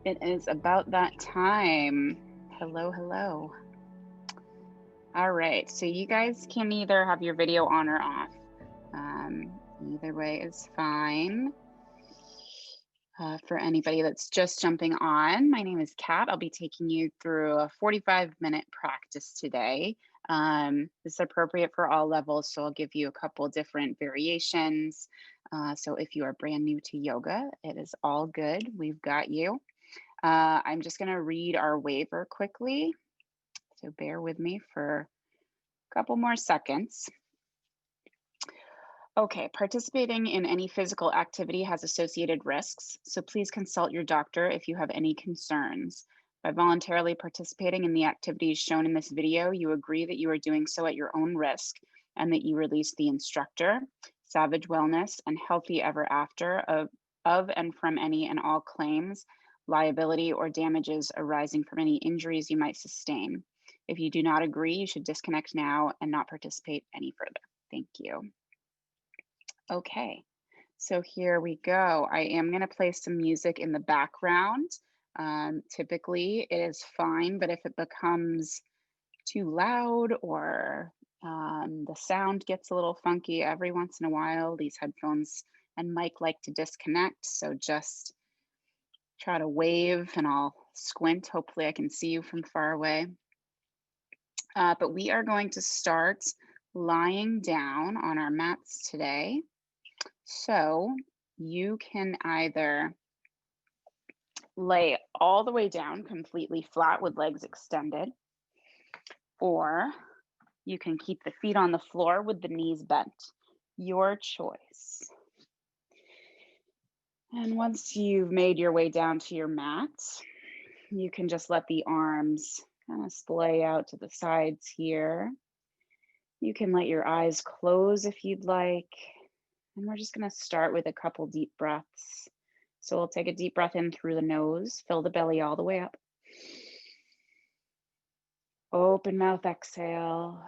It is about that time. Hello, hello. All right, so you guys can either have your video on or off. Either way is fine. For anybody that's just jumping on, my name is Kat. I'll be taking you through a 45-minute practice today. This is appropriate for all levels, so I'll give you a couple different variations. So if you are brand new to yoga, it is all good. We've got you. I'm just going to read our waiver quickly. So bear with me for a couple more seconds. Okay, participating in any physical activity has associated risks, so please consult your doctor if you have any concerns. By voluntarily participating in the activities shown in this video, you agree that you are doing so at your own risk and that you release the instructor, Savage Wellness, and Healthy Ever After of and from any and all claims, liability, or damages arising from any injuries you might sustain. If you do not agree, you should disconnect now and not participate any further. Thank you. Okay, so here we go. I am going to play some music in the background. Typically, it is fine, but if it becomes too loud or the sound gets a little funky every once in a while, these headphones and mic like to disconnect. So just try to wave and I'll squint. Hopefully, I can see you from far away. But we are going to start lying down on our mats today. So you can either lay all the way down completely flat with legs extended, or you can keep the feet on the floor with the knees bent. Your choice. And once you've made your way down to your mat, you can just let the arms kind of splay out to the sides here. You can let your eyes close if you'd like. And we're just going to start with a couple deep breaths. So we'll take a deep breath in through the nose, fill the belly all the way up. Open mouth exhale.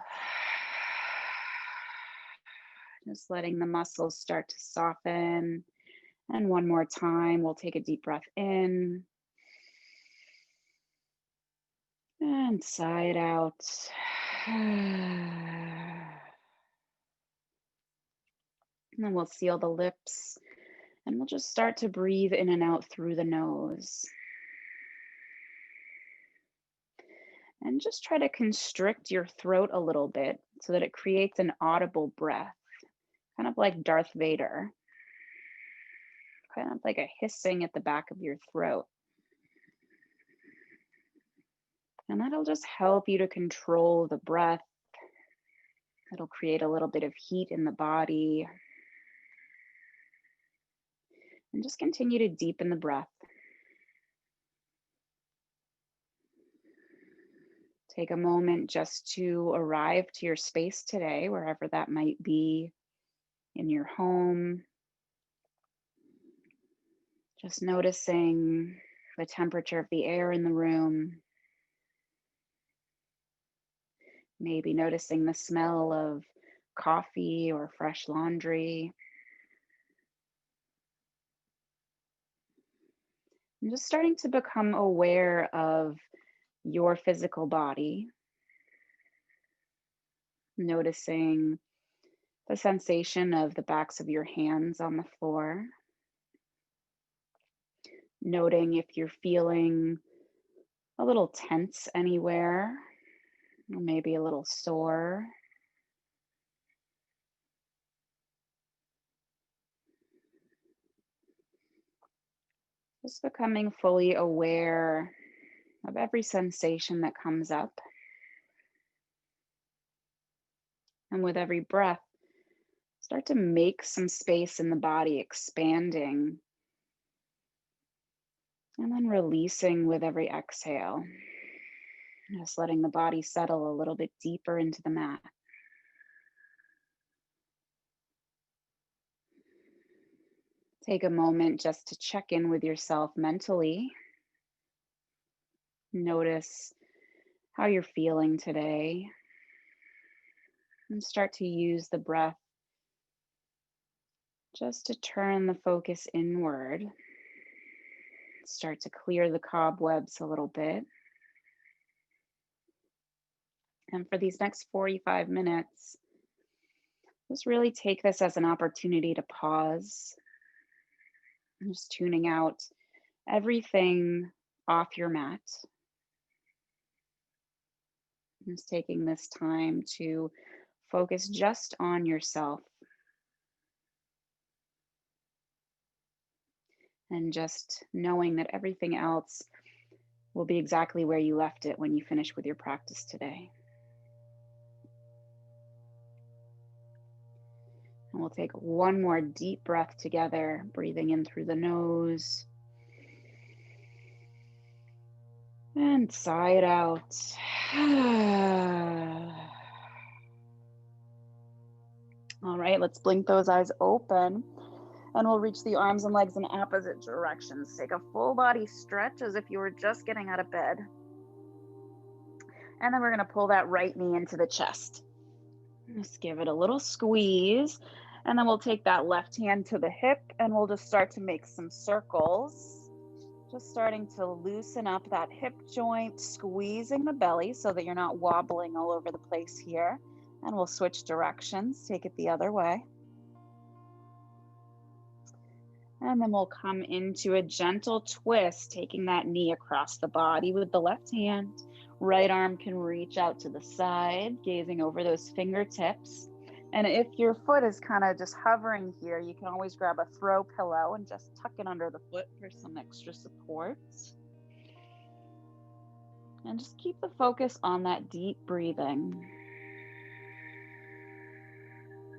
Just letting the muscles start to soften. And one more time, we'll take a deep breath in. And sigh it out. And then we'll seal the lips. And we'll just start to breathe in and out through the nose. And just try to constrict your throat a little bit so that it creates an audible breath, kind of like Darth Vader, kind of like a hissing at the back of your throat. And that'll just help you to control the breath. It'll create a little bit of heat in the body. And just continue to deepen the breath. Take a moment just to arrive to your space today, wherever that might be, in your home. Just noticing the temperature of the air in the room. Maybe noticing the smell of coffee or fresh laundry. And just starting to become aware of your physical body. Noticing the sensation of the backs of your hands on the floor. Noting if you're feeling a little tense anywhere, or maybe a little sore. Just becoming fully aware of every sensation that comes up. And with every breath, start to make some space in the body, expanding. And then releasing with every exhale. Just letting the body settle a little bit deeper into the mat. Take a moment just to check in with yourself mentally. Notice how you're feeling today. And start to use the breath just to turn the focus inward start to clear the cobwebs a little bit. And for these next 45 minutes, just really take this as an opportunity to pause. I'm just tuning out everything off your mat. Just taking this time to focus just on yourself and just knowing that everything else will be exactly where you left it when you finish with your practice today. And we'll take one more deep breath together, breathing in through the nose and sigh it out. All right, let's blink those eyes open. And we'll reach the arms and legs in opposite directions. Take a full body stretch as if you were just getting out of bed. And then we're going to pull that right knee into the chest. Just give it a little squeeze. And then we'll take that left hand to the hip and we'll just start to make some circles. Just starting to loosen up that hip joint, squeezing the belly so that you're not wobbling all over the place here. And we'll switch directions, take it the other way. And then we'll come into a gentle twist, taking that knee across the body with the left hand. Right arm can reach out to the side, gazing over those fingertips. And if your foot is kind of just hovering here, you can always grab a throw pillow and just tuck it under the foot for some extra support. And just keep the focus on that deep breathing.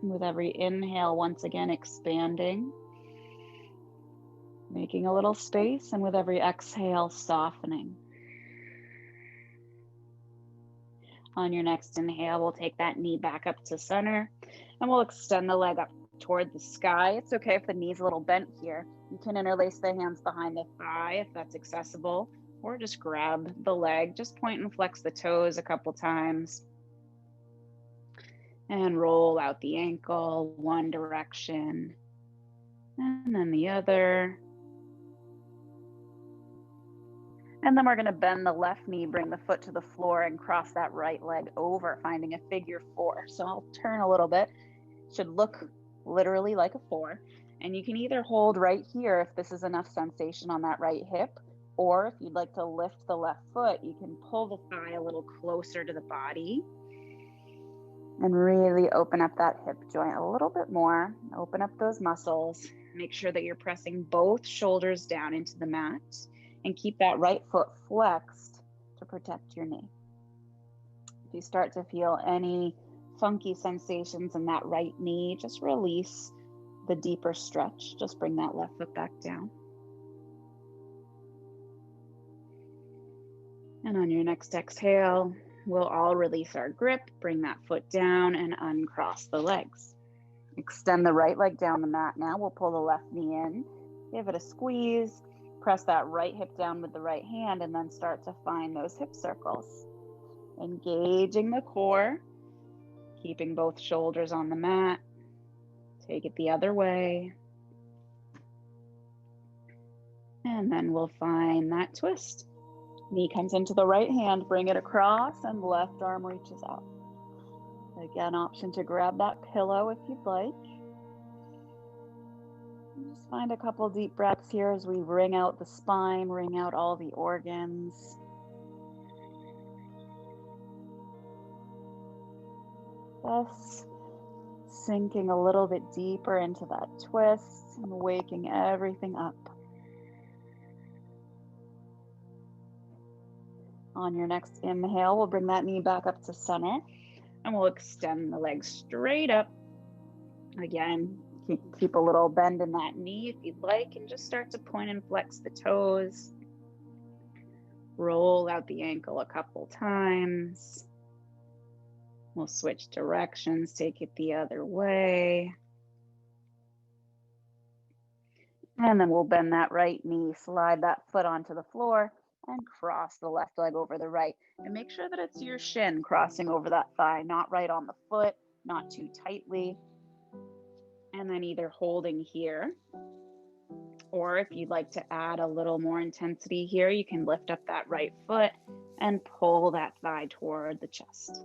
With every inhale, once again, expanding. Making a little space, and with every exhale, softening. On your next inhale, we'll take that knee back up to center, and we'll extend the leg up toward the sky. It's okay if the knee's a little bent here. You can interlace the hands behind the thigh if that's accessible, or just grab the leg. Just point and flex the toes a couple times. And roll out the ankle, one direction, and then the other. And then we're going to bend the left knee, bring the foot to the floor, and cross that right leg over, finding a figure 4. So I'll turn a little bit. Should look literally like a 4. And you can either hold right here if this is enough sensation on that right hip, or if you'd like to lift the left foot, you can pull the thigh a little closer to the body and really open up that hip joint a little bit more. Open up those muscles. Make sure that you're pressing both shoulders down into the mat. And keep that right foot flexed to protect your knee. If you start to feel any funky sensations in that right knee, just release the deeper stretch. Just bring that left foot back down. And on your next exhale, we'll all release our grip, bring that foot down and uncross the legs. Extend the right leg down the mat now. We'll pull the left knee in, give it a squeeze. Press that right hip down with the right hand and then start to find those hip circles. Engaging the core, keeping both shoulders on the mat. Take it the other way. And then we'll find that twist. Knee comes into the right hand, bring it across, and left arm reaches out. Again, option to grab that pillow if you'd like. Just find a couple deep breaths here as we wring out the spine, wring out all the organs. Just sinking a little bit deeper into that twist and waking everything up. On your next inhale, we'll bring that knee back up to center and we'll extend the legs straight up. Again, keep a little bend in that knee if you'd like, and just start to point and flex the toes. Roll out the ankle a couple times. We'll switch directions, take it the other way. And then we'll bend that right knee, slide that foot onto the floor, and cross the left leg over the right. And make sure that it's your shin crossing over that thigh, not right on the foot, not too tightly. And then either holding here Or if you'd like to add a little more intensity here, you can lift up that right foot and pull that thigh toward the chest.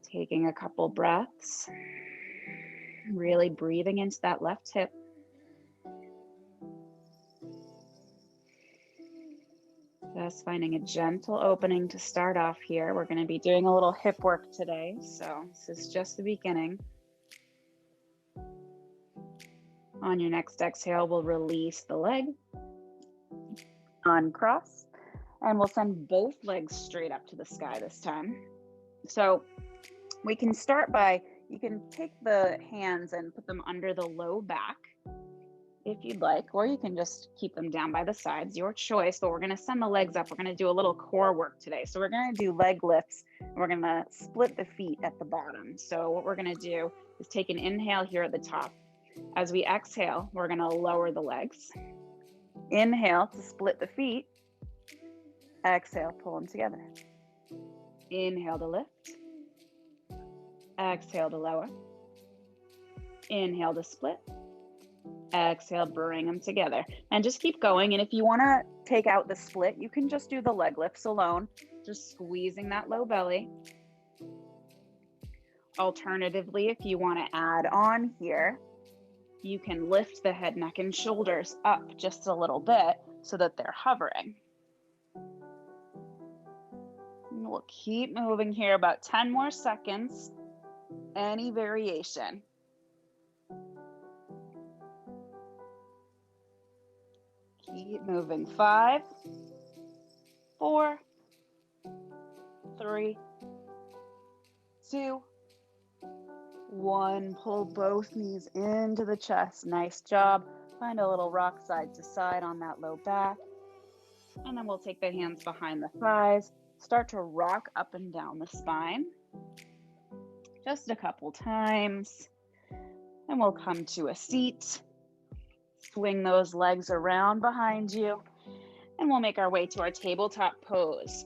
Taking a couple breaths, really breathing into that left hip. Just finding a gentle opening to start off here. We're going to be doing a little hip work today, so this is just the beginning. On your next exhale, we'll release the leg, uncross, and we'll send both legs straight up to the sky this time. So we can start by, you can take the hands and put them under the low back if you'd like, or you can just keep them down by the sides, your choice. But we're going to send the legs up. We're going to do a little core work today. So we're going to do leg lifts, and we're going to split the feet at the bottom. So what we're going to do is take an inhale here at the top. As we exhale, we're going to lower the legs. Inhale to split the feet. Exhale, pull them together. Inhale to lift. Exhale to lower. Inhale to split. Exhale, bring them together. And just keep going. And if you want to take out the split, you can just do the leg lifts alone, just squeezing that low belly. Alternatively, if you want to add on here, you can lift the head, neck, and shoulders up just a little bit so that they're hovering. And we'll keep moving here, about 10 more seconds. Any variation. Keep moving. 5, 4, 3, 2, 1. Pull both knees into the chest. Nice job. Find a little rock side to side on that low back. And then we'll take the hands behind the thighs. Start to rock up and down the spine. Just a couple times. And we'll come to a seat. Swing those legs around behind you. And we'll make our way to our tabletop pose.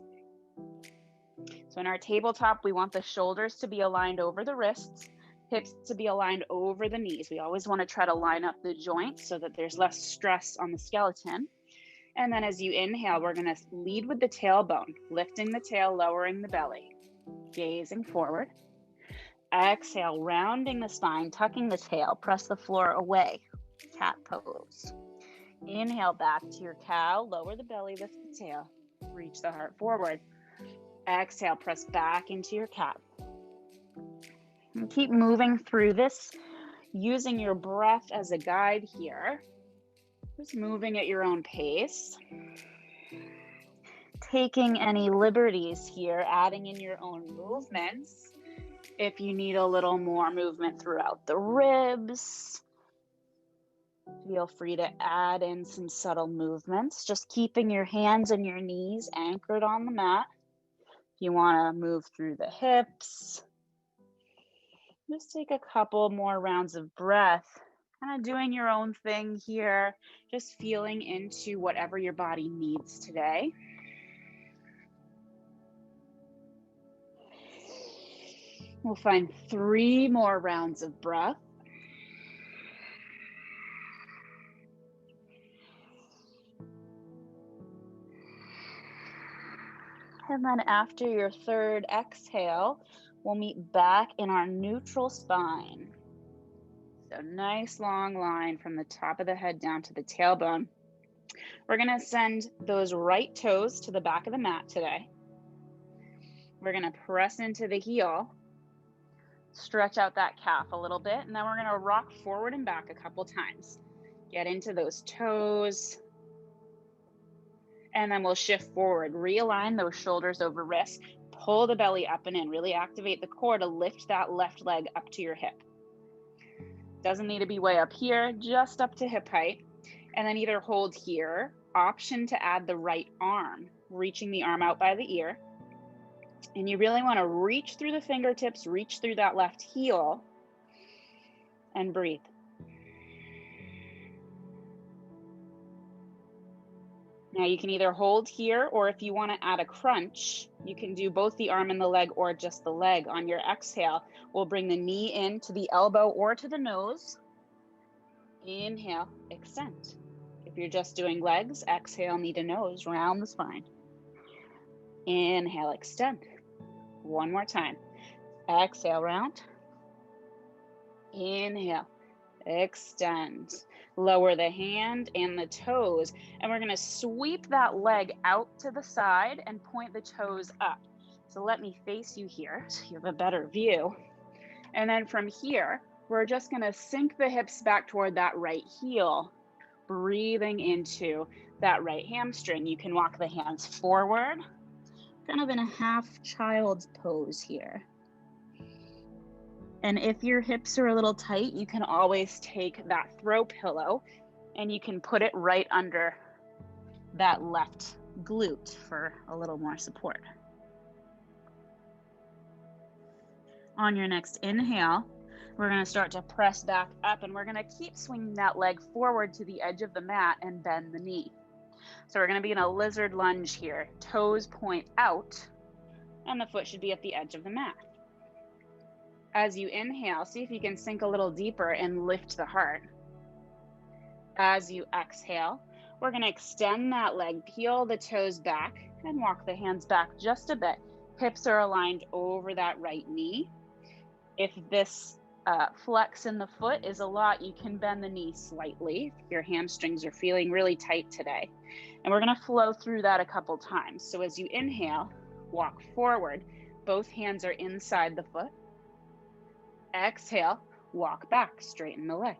So in our tabletop, we want the shoulders to be aligned over the wrists, hips to be aligned over the knees. We always want to try to line up the joints so that there's less stress on the skeleton. And then as you inhale, we're going to lead with the tailbone, lifting the tail, lowering the belly, gazing forward. Exhale, rounding the spine, tucking the tail, press the floor away, cat pose. Inhale back to your cow, lower the belly, lift the tail, reach the heart forward. Exhale, press back into your cat. And keep moving through this, using your breath as a guide here. Just moving at your own pace. Taking any liberties here, adding in your own movements. If you need a little more movement throughout the ribs, feel free to add in some subtle movements, just keeping your hands and your knees anchored on the mat. If you want to move through the hips, just take a couple more rounds of breath, kind of doing your own thing here, just feeling into whatever your body needs today. We'll find 3 more rounds of breath. And then after your third exhale, we'll meet back in our neutral spine. So nice long line from the top of the head down to the tailbone. We're going to send those right toes to the back of the mat today. We're going to press into the heel, stretch out that calf a little bit, and then we're going to rock forward and back a couple times. Get into those toes. And then we'll shift forward, realign those shoulders over wrists, pull the belly up and in, really activate the core to lift that left leg up to your hip. Doesn't need to be way up here, just up to hip height. And then either hold here, option to add the right arm, reaching the arm out by the ear. And you really want to reach through the fingertips, reach through that left heel, and breathe. Now you can either hold here, or if you want to add a crunch, you can do both the arm and the leg or just the leg. On your exhale, we'll bring the knee in to the elbow or to the nose. Inhale, extend. If you're just doing legs, exhale, knee to nose, round the spine. Inhale, extend. One more time. Exhale, round. Inhale, extend. Lower the hand and the toes, and we're going to sweep that leg out to the side and point the toes up. So let me face you here so you have a better view. And then from here, we're just going to sink the hips back toward that right heel, breathing into that right hamstring. You can walk the hands forward, kind of in a half child's pose here. And if your hips are a little tight, you can always take that throw pillow and you can put it right under that left glute for a little more support. On your next inhale, we're going to start to press back up, and we're going to keep swinging that leg forward to the edge of the mat and bend the knee. So we're going to be in a lizard lunge here. Toes point out, and the foot should be at the edge of the mat. As you inhale, see if you can sink a little deeper and lift the heart. As you exhale, we're going to extend that leg, peel the toes back, and walk the hands back just a bit. Hips are aligned over that right knee. If this flex in the foot is a lot, you can bend the knee slightly if your hamstrings are feeling really tight today. And we're going to flow through that a couple times. So as you inhale, walk forward. Both hands are inside the foot. Exhale, walk back, straighten the leg.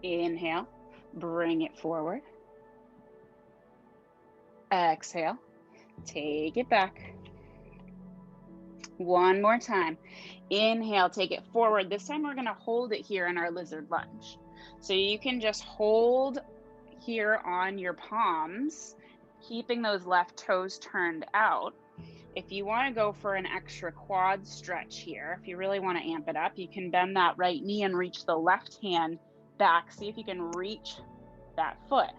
Inhale, bring it forward. Exhale, take it back. One more time. Inhale, take it forward. This time we're going to hold it here in our lizard lunge. So you can just hold here on your palms, keeping those left toes turned out. If you want to go for an extra quad stretch here, if you really want to amp it up, you can bend that right knee and reach the left hand back. See if you can reach that foot.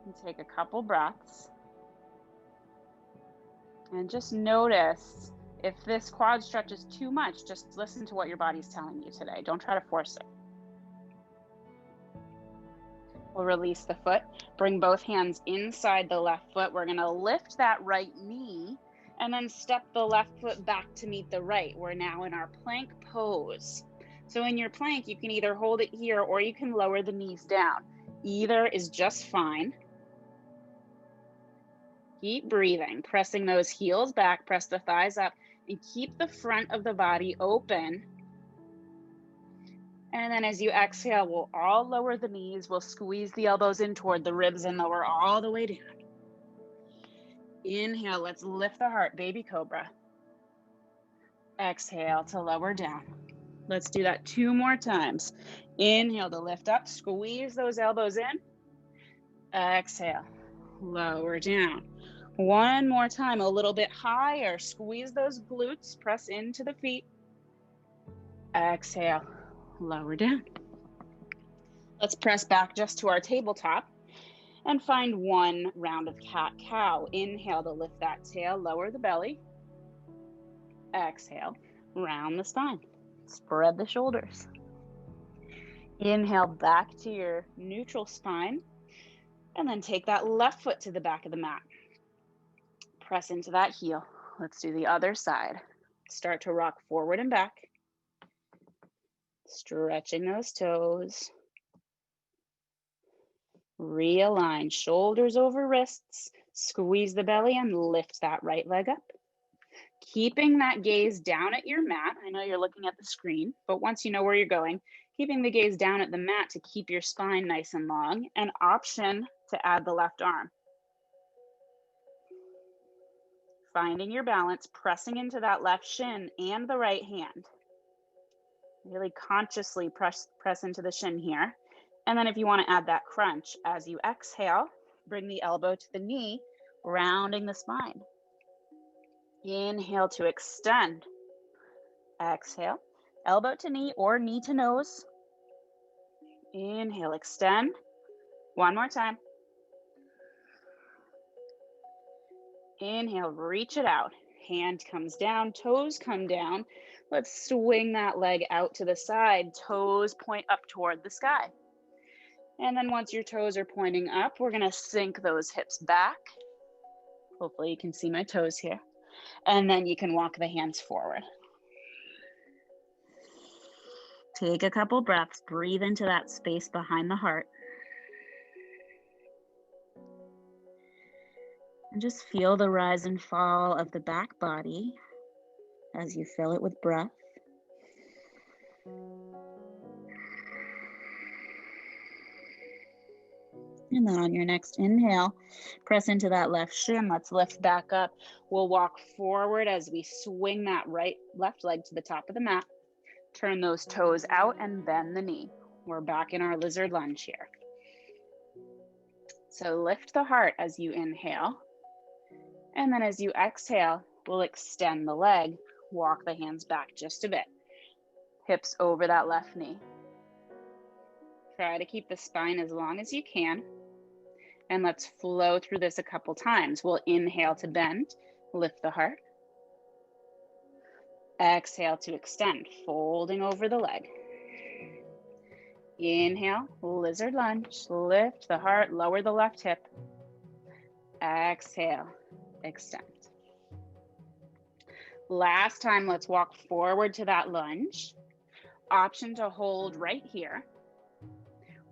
And take a couple breaths. And just notice if this quad stretch is too much, just listen to what your body's telling you today. Don't try to force it. We'll release the foot, bring both hands inside the left foot. We're going to lift that right knee and then step the left foot back to meet the right. We're now in our plank pose. So in your plank, you can either hold it here or you can lower the knees down. Either is just fine. Keep breathing, pressing those heels back, press the thighs up, and keep the front of the body open. And then as you exhale, we'll all lower the knees. We'll squeeze the elbows in toward the ribs and lower all the way down. Inhale, let's lift the heart, baby cobra. Exhale to lower down. Let's do that 2 more times. Inhale to lift up, squeeze those elbows in. Exhale, lower down. One more time, a little bit higher. Squeeze those glutes, press into the feet. Exhale, lower down. Let's press back just to our tabletop and find one round of cat-cow. Inhale to lift that tail, lower the belly. Exhale, round the spine. Spread the shoulders. Inhale back to your neutral spine, and then take that left foot to the back of the mat. Press into that heel. Let's do the other side. Start to rock forward and back. Stretching those toes. Realign shoulders over wrists. Squeeze the belly and lift that right leg up. Keeping that gaze down at your mat. I know you're looking at the screen, but once you know where you're going, keeping the gaze down at the mat to keep your spine nice and long. An option to add the left arm. Finding your balance, pressing into that left shin and the right hand. Really consciously press into the shin here. And then if you want to add that crunch, as you exhale, bring the elbow to the knee, rounding the spine. Inhale to extend. Exhale, elbow to knee or knee to nose. Inhale, extend. One more time. Inhale, reach it out. Hand comes down, toes come down. Let's swing that leg out to the side. Toes point up toward the sky. And then once your toes are pointing up, we're gonna sink those hips back. Hopefully you can see my toes here. And then you can walk the hands forward. Take a couple breaths, breathe into that space behind the heart. And just feel the rise and fall of the back body as you fill it with breath. And then on your next inhale, press into that left shin. Let's lift back up. We'll walk forward as we swing that left leg to the top of the mat. Turn those toes out and bend the knee. We're back in our lizard lunge here. So lift the heart as you inhale. And then as you exhale, we'll extend the leg. Walk the hands back just a bit. Hips over that left knee. Try to keep the spine as long as you can. And let's flow through this a couple times. We'll inhale to bend, lift the heart. Exhale to extend, folding over the leg. Inhale, lizard lunge, lift the heart, lower the left hip. Exhale, extend. Last time, let's walk forward to that lunge. Option to hold right here,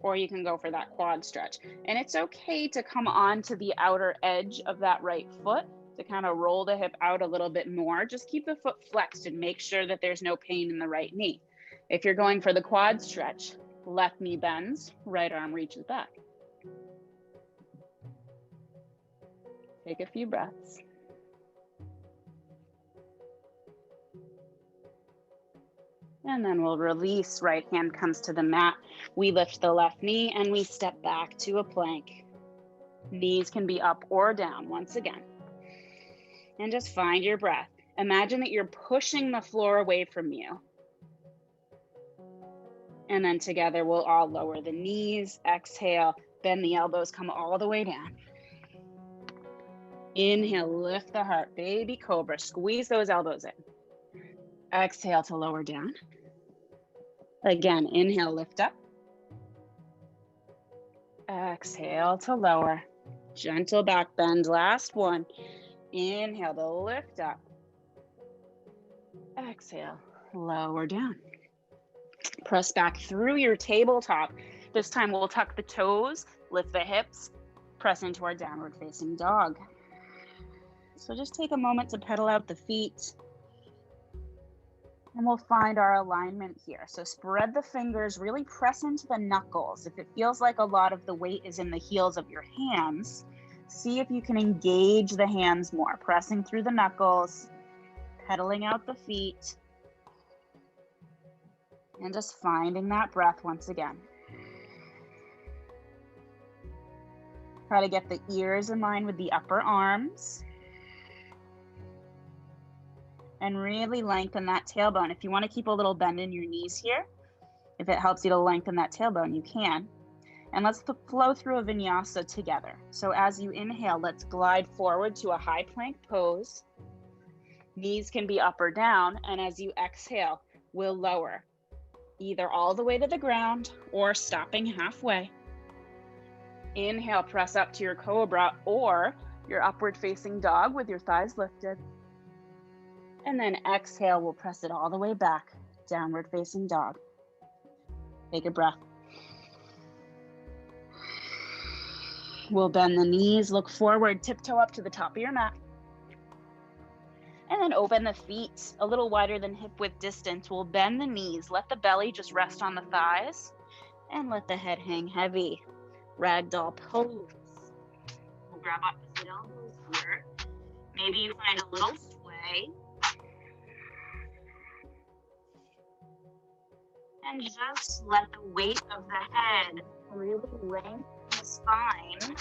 or you can go for that quad stretch. And it's okay to come onto the outer edge of that right foot to kind of roll the hip out a little bit more. Just keep the foot flexed and make sure that there's no pain in the right knee. If you're going for the quad stretch, left knee bends, right arm reaches back. Take a few breaths. And then we'll release, right hand comes to the mat. We lift the left knee and we step back to a plank. Knees can be up or down once again. And just find your breath. Imagine that you're pushing the floor away from you. And then together we'll all lower the knees, exhale, bend the elbows, come all the way down. Inhale, lift the heart, baby cobra, squeeze those elbows in. Exhale to lower down. Again, inhale, lift up. Exhale to lower. Gentle back bend, last one. Inhale to lift up. Exhale, lower down. Press back through your tabletop. This time we'll tuck the toes, lift the hips, press into our downward facing dog. So just take a moment to pedal out the feet. And we'll find our alignment here. So spread the fingers, really press into the knuckles. If it feels like a lot of the weight is in the heels of your hands, see if you can engage the hands more, pressing through the knuckles, pedaling out the feet, and just finding that breath once again. Try to get the ears in line with the upper arms. And really lengthen that tailbone. If you want to keep a little bend in your knees here, if it helps you to lengthen that tailbone, you can. And let's flow through a vinyasa together. So as you inhale, let's glide forward to a high plank pose. Knees can be up or down. And as you exhale, we'll lower either all the way to the ground or stopping halfway. Inhale, press up to your cobra or your upward facing dog with your thighs lifted. And then exhale, we'll press it all the way back, downward facing dog. Take a breath. We'll bend the knees, look forward, tiptoe up to the top of your mat. And then open the feet a little wider than hip width distance. We'll bend the knees, let the belly just rest on the thighs, and let the head hang heavy. Ragdoll pose. We'll grab up the elbows here. Maybe you find a little sway. And just let the weight of the head really lengthen the spine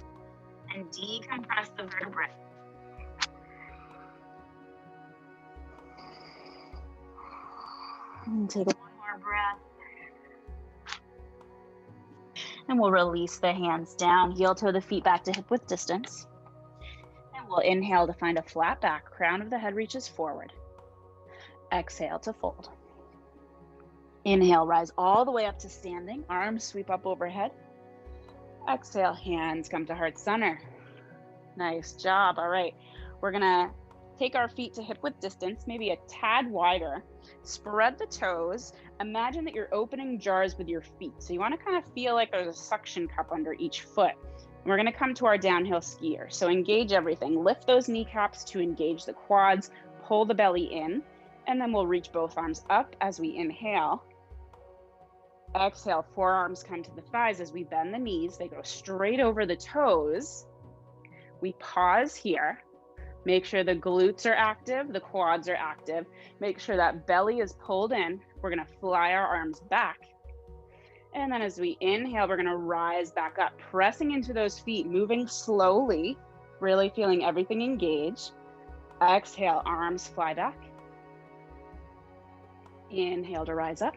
and decompress the vertebrae. And take one more breath. And we'll release the hands down, heel toe the feet back to hip width distance. And we'll inhale to find a flat back, crown of the head reaches forward. Exhale to fold. Inhale, rise all the way up to standing. Arms sweep up overhead. Exhale, hands come to heart center. Nice job. All right, we're gonna take our feet to hip width distance, maybe a tad wider. Spread the toes. Imagine that you're opening jars with your feet. So you want to kind of feel like there's a suction cup under each foot. We're going to come to our downhill skier. So engage everything. Lift those kneecaps to engage the quads. Pull the belly in. And then we'll reach both arms up as we inhale. Exhale, forearms come to the thighs as we bend the knees. They go straight over the toes. We pause here. Make sure the glutes are active, the quads are active. Make sure that belly is pulled in. We're gonna fly our arms back. And then as we inhale, we're gonna rise back up, pressing into those feet, moving slowly, really feeling everything engage. Exhale, arms fly back. Inhale to rise up.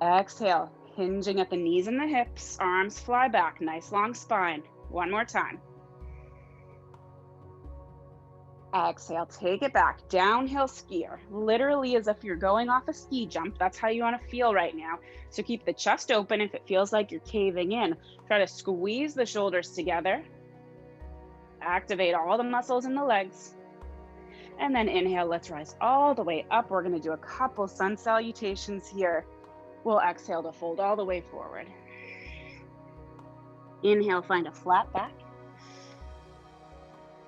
Exhale, hinging at the knees and the hips, arms fly back, nice long spine. One more time. Exhale, take it back, downhill skier, literally as if you're going off a ski jump. That's how you want to feel right now. So keep the chest open if it feels like you're caving in. Try to squeeze the shoulders together. Activate all the muscles in the legs. And then inhale, let's rise all the way up. We're going to do a couple sun salutations here. We'll exhale to fold all the way forward. Inhale, find a flat back.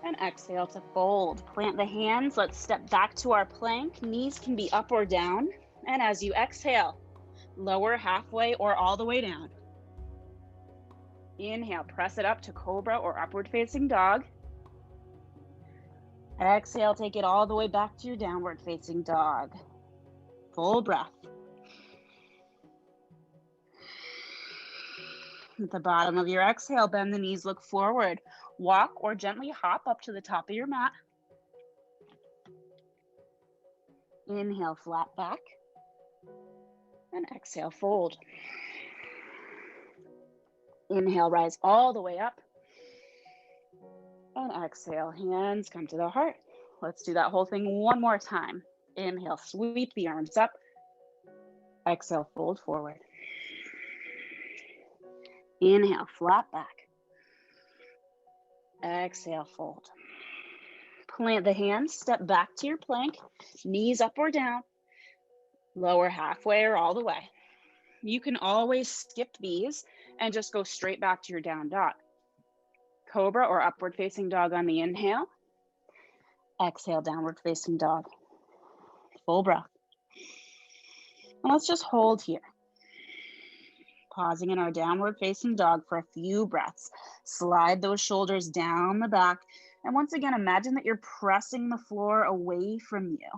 And exhale to fold. Plant the hands. Let's step back to our plank. Knees can be up or down. And as you exhale, lower halfway or all the way down. Inhale, press it up to cobra or upward facing dog. Exhale, take it all the way back to your downward facing dog. Full breath. At the bottom of your exhale, bend the knees, look forward. Walk or gently hop up to the top of your mat. Inhale, flat back. And exhale, fold. Inhale, rise all the way up. And exhale, hands come to the heart. Let's do that whole thing one more time. Inhale, sweep the arms up. Exhale, fold forward. Inhale, flat back. Exhale, fold. Plant the hands, step back to your plank, knees up or down, lower halfway or all the way. You can always skip these and just go straight back to your down dog. Cobra or upward facing dog on the inhale. Exhale, downward facing dog. Full breath. And let's just hold here. Pausing in our downward facing dog for a few breaths. Slide those shoulders down the back. And once again, imagine that you're pressing the floor away from you.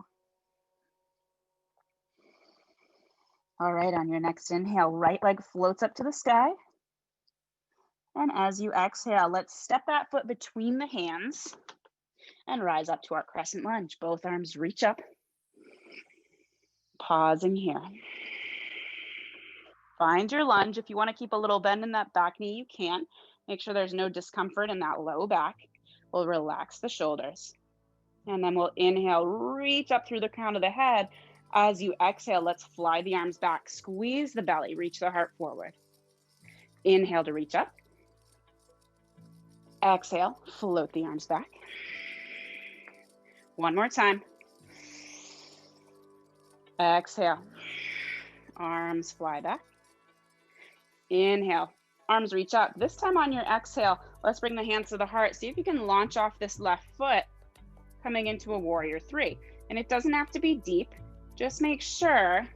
All right, on your next inhale, right leg floats up to the sky. And as you exhale, let's step that foot between the hands and rise up to our crescent lunge. Both arms reach up. Pausing here. Find your lunge. If you want to keep a little bend in that back knee, you can. Make sure there's no discomfort in that low back. We'll relax the shoulders. And then we'll inhale, reach up through the crown of the head. As you exhale, let's fly the arms back. Squeeze the belly, reach the heart forward. Inhale to reach up. Exhale, float the arms back. One more time. Exhale, arms fly back. Inhale, arms reach up. This time on your exhale, let's bring the hands to the heart. See if you can launch off this left foot, coming into a warrior three. And it doesn't have to be deep. Just make sure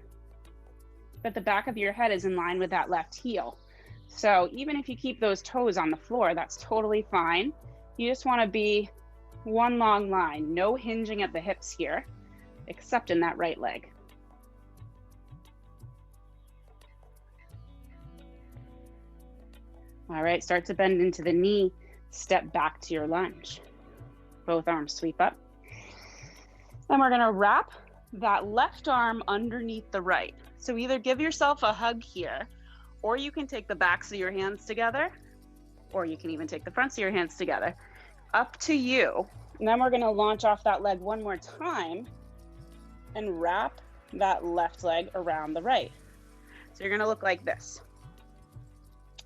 that the back of your head is in line with that left heel. So even if you keep those toes on the floor, that's totally fine. You just want to be one long line, no hinging at the hips here, except in that right leg. All right, start to bend into the knee, step back to your lunge. Both arms sweep up. Then we're gonna wrap that left arm underneath the right. So either give yourself a hug here, or you can take the backs of your hands together, or you can even take the fronts of your hands together. Up to you. And then we're going to launch off that leg one more time and wrap that left leg around the right. So you're going to look like this.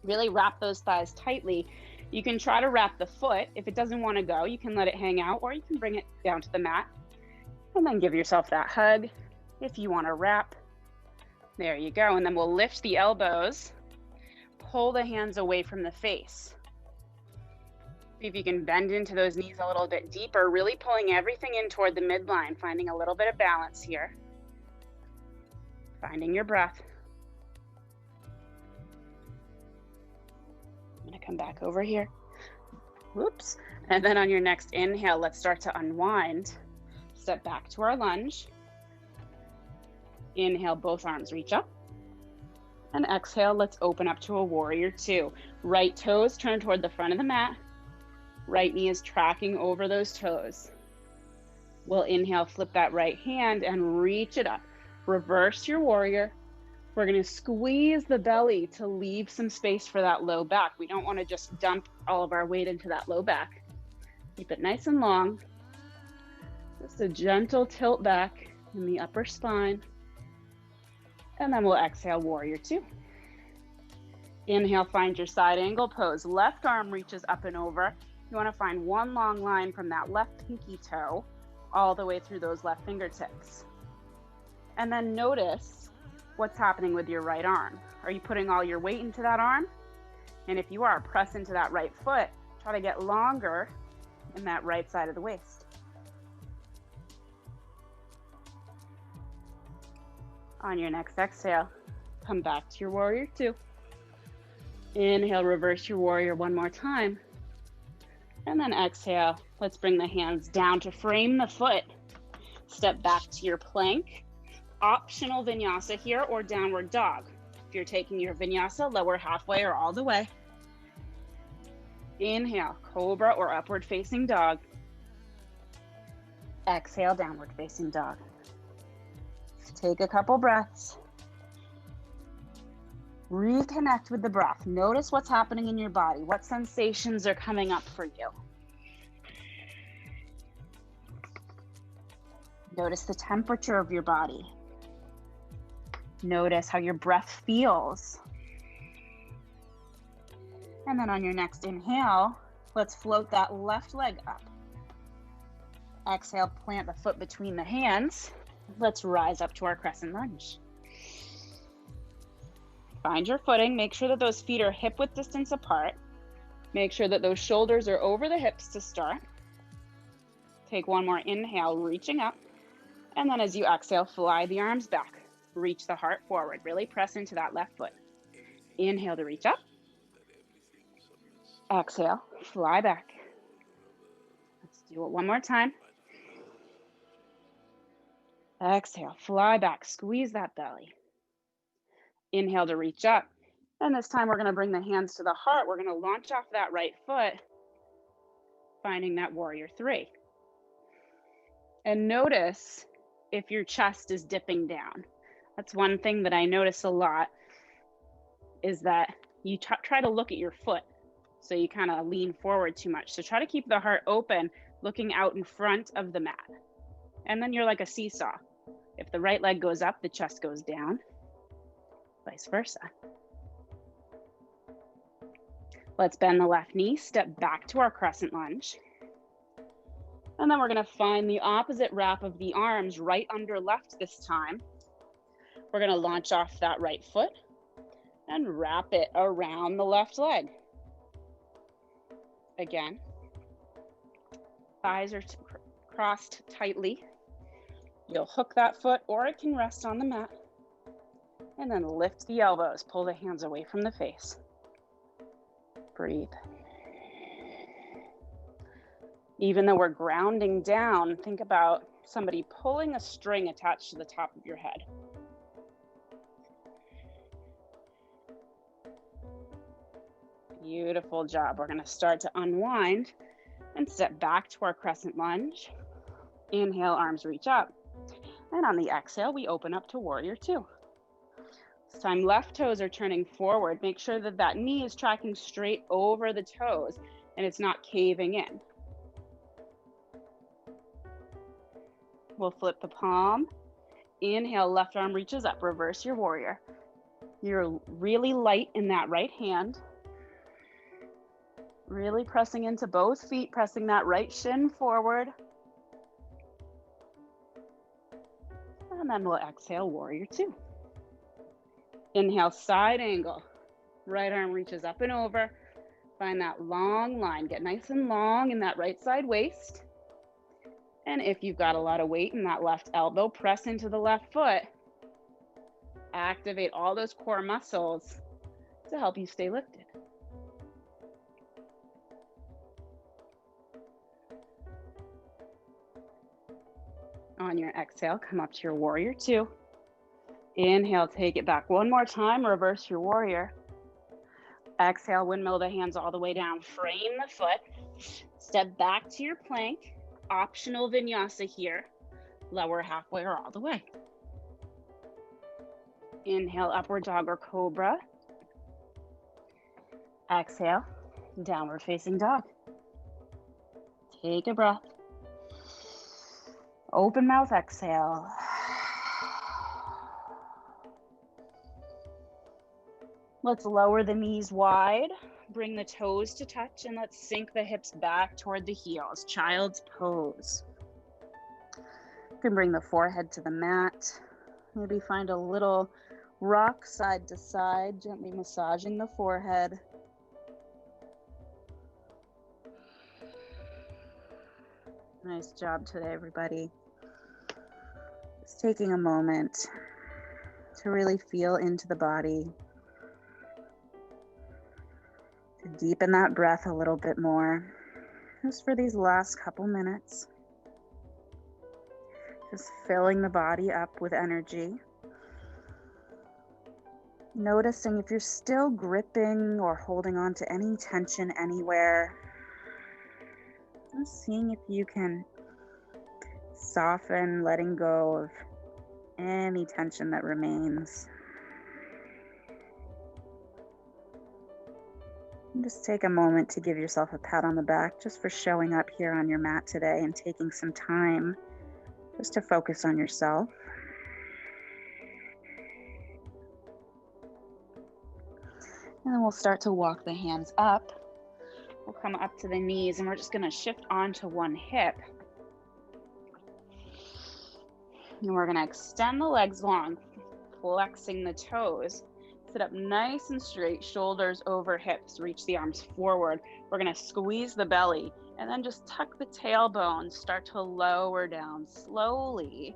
Really wrap those thighs tightly. You can try to wrap the foot. If it doesn't want to go, you can let it hang out, or you can bring it down to the mat and then give yourself that hug. If you want to wrap, there you go. And then we'll lift the elbows, pull the hands away from the face. See if you can bend into those knees a little bit deeper, really pulling everything in toward the midline, finding a little bit of balance here. Finding your breath. I'm gonna come back over here. Whoops. And then on your next inhale, let's start to unwind. Step back to our lunge. Inhale, both arms reach up. And exhale, let's open up to a warrior two. Right toes turn toward the front of the mat. Right knee is tracking over those toes. We'll inhale, flip that right hand and reach it up. Reverse your warrior. We're going to squeeze the belly to leave some space for that low back. We don't want to just dump all of our weight into that low back. Keep it nice and long. Just a gentle tilt back in the upper spine. And then we'll exhale, warrior two. Inhale, find your side angle pose. Left arm reaches up and over. You want to find one long line from that left pinky toe all the way through those left fingertips. And then notice what's happening with your right arm. Are you putting all your weight into that arm? And if you are, press into that right foot. Try to get longer in that right side of the waist. On your next exhale, come back to your warrior two. Inhale, reverse your warrior one more time. And then exhale, let's bring the hands down to frame the foot. Step back to your plank. Optional vinyasa here or downward dog. If you're taking your vinyasa, lower halfway or all the way. Inhale, cobra or upward facing dog. Exhale, downward facing dog. Take a couple breaths. Reconnect with the breath. Notice what's happening in your body. What sensations are coming up for you? Notice the temperature of your body. Notice how your breath feels. And then on your next inhale, let's float that left leg up. Exhale, plant the foot between the hands. Let's rise up to our crescent lunge. Find your footing. Make sure that those feet are hip width distance apart. Make sure that those shoulders are over the hips to start. Take one more inhale, reaching up. And then as you exhale, fly the arms back. Reach the heart forward. Really press into that left foot. Inhale to reach up. Exhale, fly back. Let's do it one more time. Exhale, fly back. Squeeze that belly. Inhale to reach up. And this time we're going to bring the hands to the heart. We're going to launch off that right foot, finding that warrior three. And notice if your chest is dipping down. That's one thing that I notice a lot, is that you try to look at your foot. So you kind of lean forward too much. So try to keep the heart open, looking out in front of the mat. And then you're like a seesaw. If the right leg goes up, the chest goes down. Vice versa. Let's bend the left knee, step back to our crescent lunge. And then we're going to find the opposite wrap of the arms, right under left this time. We're going to launch off that right foot and wrap it around the left leg. Again, thighs are crossed tightly. You'll hook that foot, or it can rest on the mat. And then lift the elbows, pull the hands away from the face. Breathe. Even though we're grounding down, think about somebody pulling a string attached to the top of your head. Beautiful job. We're going to start to unwind and step back to our crescent lunge. Inhale, arms reach up. And on the exhale, we open up to warrior two. This time, left toes are turning forward. Make sure that that knee is tracking straight over the toes and it's not caving in. We'll flip the palm. Inhale, left arm reaches up, reverse your warrior. You're really light in that right hand. Really pressing into both feet, pressing that right shin forward. And then we'll exhale, warrior two. Inhale, side angle. Right arm reaches up and over. Find that long line. Get nice and long in that right side waist. And if you've got a lot of weight in that left elbow, press into the left foot. Activate all those core muscles to help you stay lifted. On your exhale, come up to your warrior two. Inhale, take it back one more time, reverse your warrior. Exhale, windmill the hands all the way down. Frame the foot. Step back to your plank. Optional vinyasa here. Lower halfway or all the way. Inhale, upward dog or cobra. Exhale, downward facing dog. Take a breath. Open mouth, exhale. Let's lower the knees wide. Bring the toes to touch and let's sink the hips back toward the heels. Child's pose. You can bring the forehead to the mat. Maybe find a little rock side to side, gently massaging the forehead. Nice job today, everybody. Just taking a moment to really feel into the body. To deepen that breath a little bit more. Just for these last couple minutes. Just filling the body up with energy. Noticing if you're still gripping or holding on to any tension anywhere. Just seeing if you can soften, letting go of any tension that remains. And just take a moment to give yourself a pat on the back just for showing up here on your mat today and taking some time just to focus on yourself. And then we'll start to walk the hands up. We'll come up to the knees and we're just going to shift onto one hip. And we're going to extend the legs long, flexing the toes. Sit up nice and straight, shoulders over hips, reach the arms forward. We're going to squeeze the belly and then just tuck the tailbone, start to lower down slowly.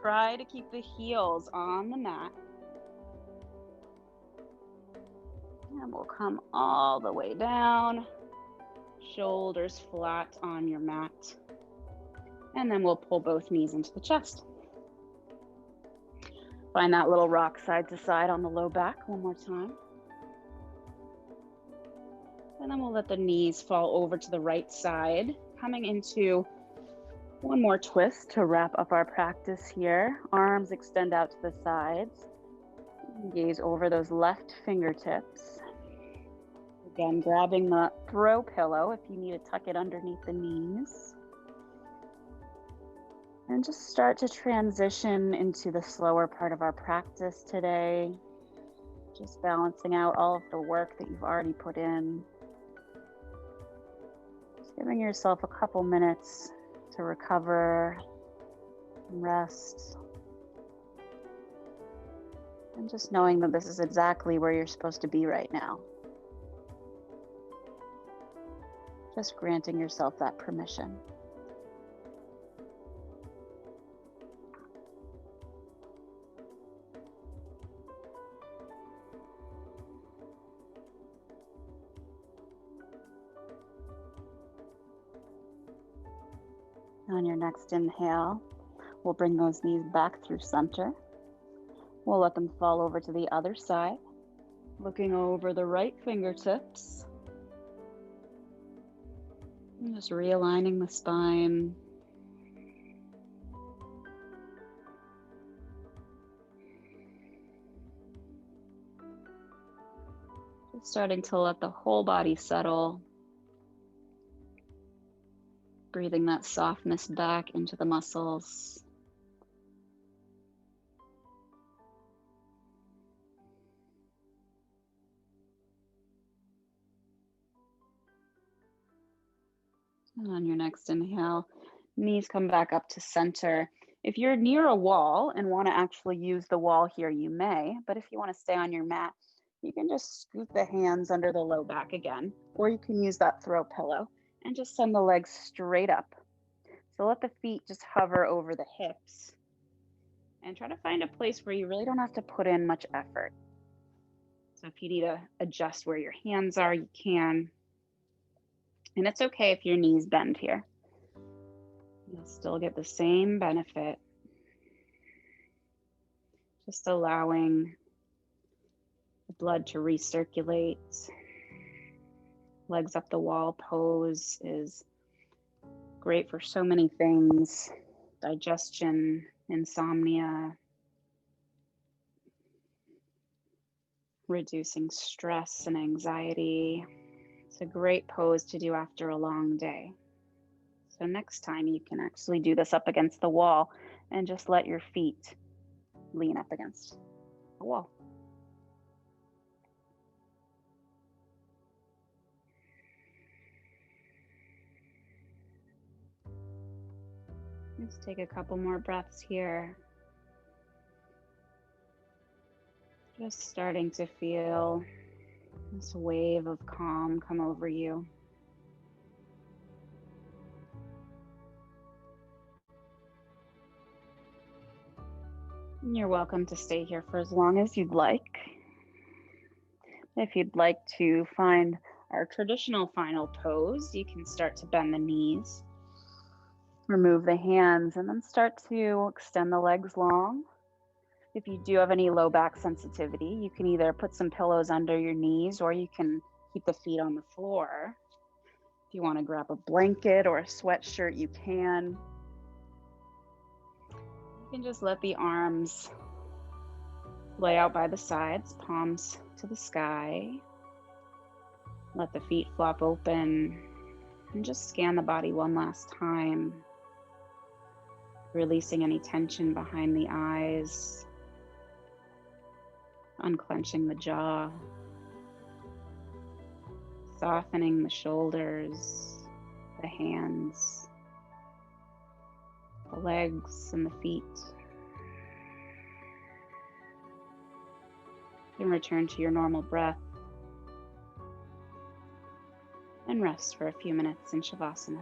Try to keep the heels on the mat. And we'll come all the way down, shoulders flat on your mat. And then we'll pull both knees into the chest. Find that little rock side to side on the low back one more time. And then we'll let the knees fall over to the right side, coming into one more twist to wrap up our practice here. Arms extend out to the sides. Gaze over those left fingertips. Again, grabbing the throw pillow if you need to tuck it underneath the knees. And just start to transition into the slower part of our practice today. Just balancing out all of the work that you've already put in. Just giving yourself a couple minutes to recover and rest. And just knowing that this is exactly where you're supposed to be right now. Just granting yourself that permission. On your next inhale, we'll bring those knees back through center. We'll let them fall over to the other side, looking over the right fingertips. And just realigning the spine. Just starting to let the whole body settle. Breathing that softness back into the muscles. And on your next inhale, knees come back up to center. If you're near a wall and want to actually use the wall here, you may, but if you want to stay on your mat, you can just scoot the hands under the low back again, or you can use that throw pillow and just send the legs straight up. So let the feet just hover over the hips and try to find a place where you really don't have to put in much effort. So if you need to adjust where your hands are, you can. And it's okay if your knees bend here. You'll still get the same benefit. Just allowing the blood to recirculate. Legs up the wall pose is great for so many things. Digestion, insomnia, reducing stress and anxiety. It's a great pose to do after a long day. So next time you can actually do this up against the wall and just let your feet lean up against the wall. Let's take a couple more breaths here. Just starting to feel this wave of calm come over you. And you're welcome to stay here for as long as you'd like. If you'd like to find our traditional final pose, you can start to bend the knees, remove the hands, and then start to extend the legs long. If you do have any low back sensitivity, you can either put some pillows under your knees or you can keep the feet on the floor. If you want to grab a blanket or a sweatshirt, you can. You can just let the arms lay out by the sides, palms to the sky. Let the feet flop open and just scan the body one last time, releasing any tension behind the eyes, unclenching the jaw, softening the shoulders, the hands, the legs, and the feet. Then return to your normal breath and rest for a few minutes in Shavasana.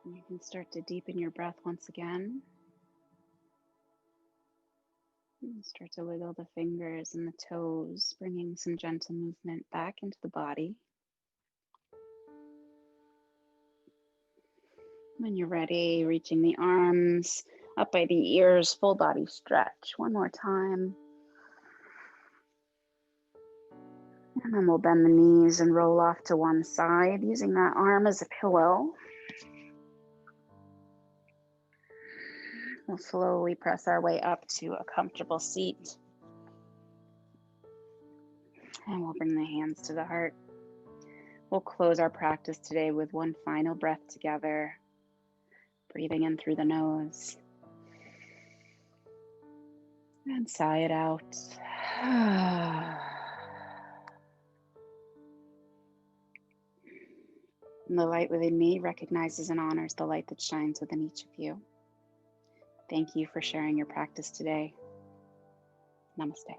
You can start to deepen your breath once again. And start to wiggle the fingers and the toes, bringing some gentle movement back into the body. When you're ready, reaching the arms up by the ears, full body stretch. One more time. And then we'll bend the knees and roll off to one side, using that arm as a pillow. We'll slowly press our way up to a comfortable seat. And we'll bring the hands to the heart. We'll close our practice today with one final breath together, breathing in through the nose. And sigh it out. And the light within me recognizes and honors the light that shines within each of you. Thank you for sharing your practice today. Namaste.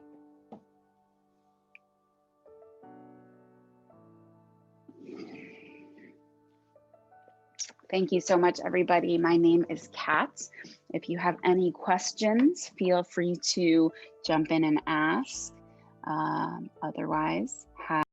Thank you so much, everybody. My name is Kat. If you have any questions, feel free to jump in and ask. Otherwise, have